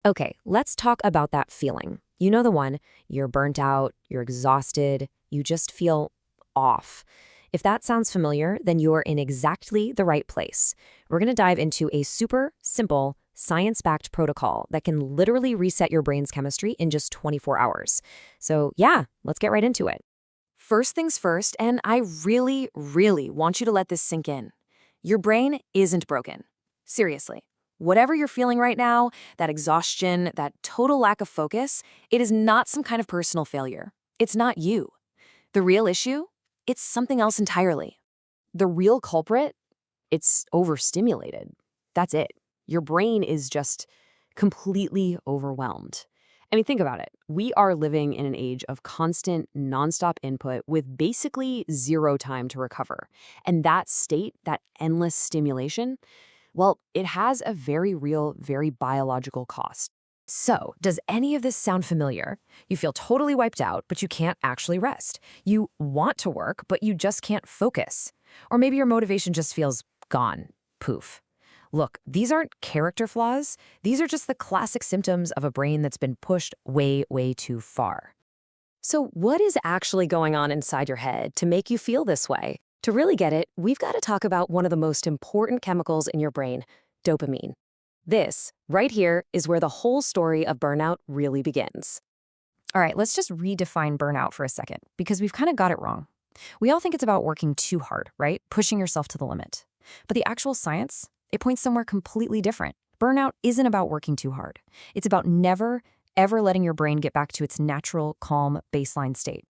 Okay, let's talk about that feeling. You know the one, you're burnt out, you're exhausted, you just feel off. If that sounds familiar, then you're in exactly the right place. We're going to dive into a super simple, science-backed protocol that can literally reset your brain's chemistry in just 24 hours. So yeah, let's get right into it. First things first, and I really, really want you to let this sink in. Your brain isn't broken. Seriously. Whatever you're feeling right now, that exhaustion, that total lack of focus, it is not some kind of personal failure. It's not you. The real issue? It's something else entirely. The real culprit? It's overstimulated. That's it. Your brain is just completely overwhelmed. I mean, think about it. We are living in an age of constant, nonstop input with basically zero time to recover. And that state, that endless stimulation, well, it has a very real, very biological cost. So, does any of this sound familiar? You feel totally wiped out, but you can't actually rest. You want to work, but you just can't focus. Or maybe your motivation just feels gone. Poof. Look, these aren't character flaws. These are just the classic symptoms of a brain that's been pushed way, way too far. So, what is actually going on inside your head to make you feel this way? To really get it, we've got to talk about one of the most important chemicals in your brain, dopamine. This, right here, is where the whole story of burnout really begins. All right, let's just redefine burnout for a second, because we've kind of got it wrong. We all think it's about working too hard, right? Pushing yourself to the limit. But the actual science, it points somewhere completely different. Burnout isn't about working too hard. It's about never, ever letting your brain get back to its natural, calm baseline state.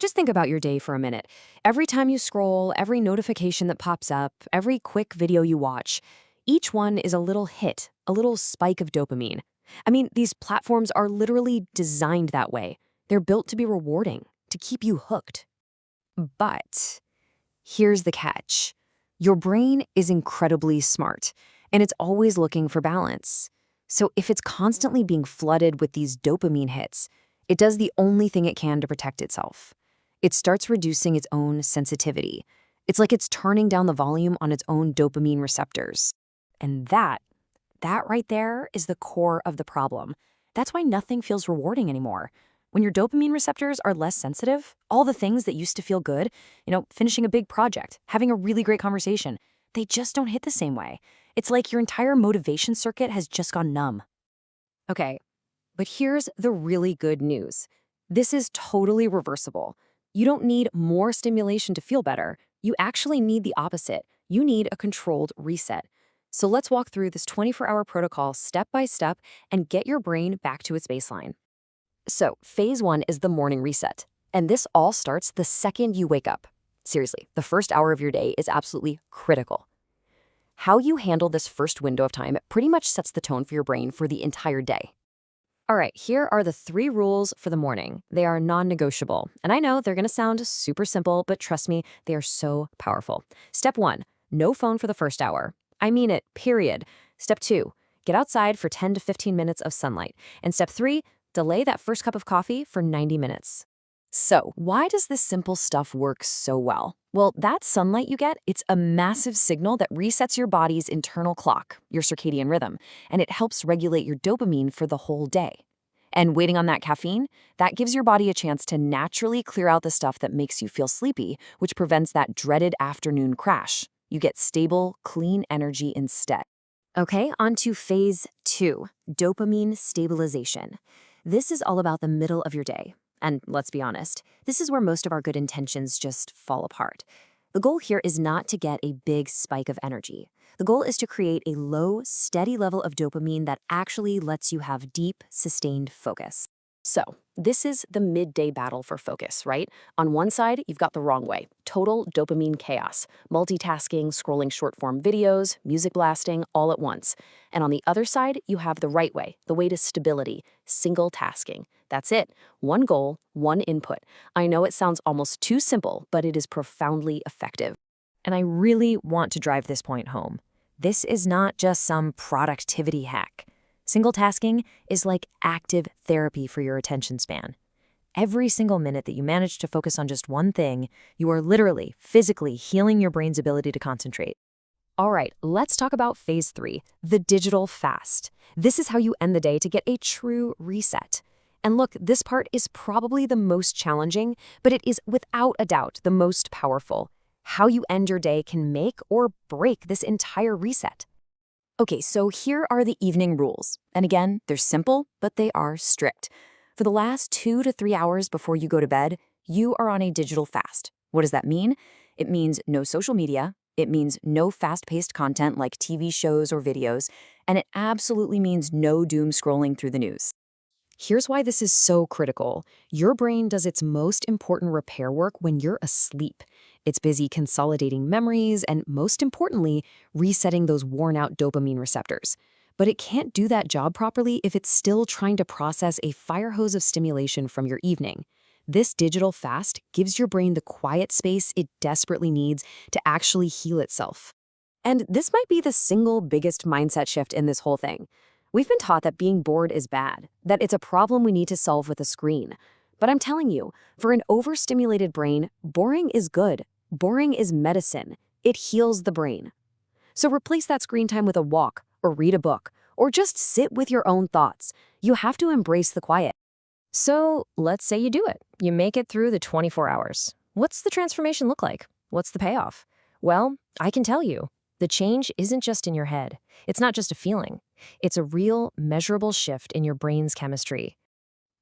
Just think about your day for a minute. Every time you scroll, every notification that pops up, every quick video you watch, each one is a little hit, a little spike of dopamine. I mean, these platforms are literally designed that way. They're built to be rewarding, to keep you hooked. But here's the catch. Your brain is incredibly smart, and it's always looking for balance. So if it's constantly being flooded with these dopamine hits, it does the only thing it can to protect itself. It starts reducing its own sensitivity. It's like it's turning down the volume on its own dopamine receptors. And that right there is the core of the problem. That's why nothing feels rewarding anymore. When your dopamine receptors are less sensitive, all the things that used to feel good, finishing a big project, having a really great conversation, they just don't hit the same way. It's like your entire motivation circuit has just gone numb. Okay, but here's the really good news. This is totally reversible. You don't need more stimulation to feel better. You actually need the opposite. You need a controlled reset. So let's walk through this 24-hour protocol step by step and get your brain back to its baseline. So, phase one is the morning reset. And this all starts the second you wake up. Seriously, the first hour of your day is absolutely critical. How you handle this first window of time pretty much sets the tone for your brain for the entire day. All right, here are the 3 rules for the morning. They are non-negotiable. And I know they're going to sound super simple, but trust me, they are so powerful. Step 1, no phone for the first hour. I mean it, period. Step 2, get outside for 10 to 15 minutes of sunlight. And step 3, delay that first cup of coffee for 90 minutes. So, why does this simple stuff work so well? Well, that sunlight you get, it's a massive signal that resets your body's internal clock, your circadian rhythm, and it helps regulate your dopamine for the whole day. And waiting on that caffeine, that gives your body a chance to naturally clear out the stuff that makes you feel sleepy, which prevents that dreaded afternoon crash. You get stable, clean energy instead. Okay, on to phase 2, dopamine stabilization. This is all about the middle of your day. And let's be honest, this is where most of our good intentions just fall apart. The goal here is not to get a big spike of energy. The goal is to create a low, steady level of dopamine that actually lets you have deep, sustained focus. So, this is the midday battle for focus, right? On one side, you've got the wrong way. Total dopamine chaos. Multitasking, scrolling short-form videos, music blasting, all at once. And on the other side, you have the right way, the way to stability, single tasking. That's it. One goal, one input. I know it sounds almost too simple, but it is profoundly effective. And I really want to drive this point home. This is not just some productivity hack. Single tasking is like active therapy for your attention span. Every single minute that you manage to focus on just one thing, you are literally, physically healing your brain's ability to concentrate. All right, let's talk about phase 3, the digital fast. This is how you end the day to get a true reset. And look, this part is probably the most challenging, but it is without a doubt the most powerful. How you end your day can make or break this entire reset. Okay, so here are the evening rules. And again, they're simple, but they are strict. For the last 2 to 3 hours before you go to bed, you are on a digital fast. What does that mean? It means no social media. It means no fast-paced content like TV shows or videos. And it absolutely means no doom scrolling through the news. Here's why this is so critical. Your brain does its most important repair work when you're asleep. It's busy consolidating memories and, most importantly, resetting those worn-out dopamine receptors. But it can't do that job properly if it's still trying to process a fire hose of stimulation from your evening. This digital fast gives your brain the quiet space it desperately needs to actually heal itself. And this might be the single biggest mindset shift in this whole thing. We've been taught that being bored is bad, that it's a problem we need to solve with a screen. But I'm telling you, for an overstimulated brain, boring is good. Boring is medicine. It heals the brain. So replace that screen time with a walk, or read a book, or just sit with your own thoughts. You have to embrace the quiet. So let's say you do it. You make it through the 24 hours. What's the transformation look like? What's the payoff? Well, I can tell you. The change isn't just in your head. It's not just a feeling. It's a real, measurable shift in your brain's chemistry.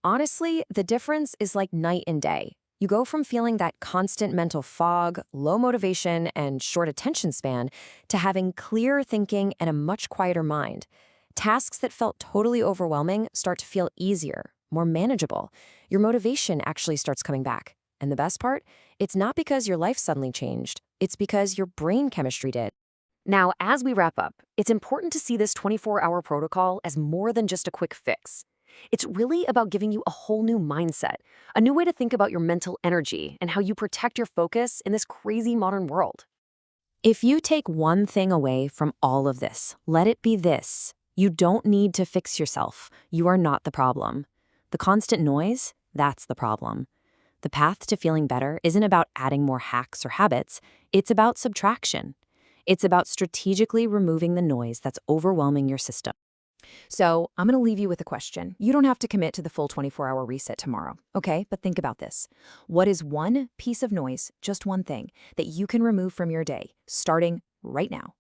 Honestly, the difference is like night and day. You go from feeling that constant mental fog, low motivation, and short attention span to having clearer thinking and a much quieter mind. Tasks that felt totally overwhelming start to feel easier, more manageable. Your motivation actually starts coming back. And the best part? It's not because your life suddenly changed. It's because your brain chemistry did. Now, as we wrap up, it's important to see this 24-hour protocol as more than just a quick fix. It's really about giving you a whole new mindset, a new way to think about your mental energy and how you protect your focus in this crazy modern world. If you take one thing away from all of this, let it be this. You don't need to fix yourself. You are not the problem. The constant noise, that's the problem. The path to feeling better isn't about adding more hacks or habits. It's about subtraction. It's about strategically removing the noise that's overwhelming your system. So I'm going to leave you with a question. You don't have to commit to the full 24-hour reset tomorrow, okay? But think about this. What is one piece of noise, just one thing, that you can remove from your day, starting right now?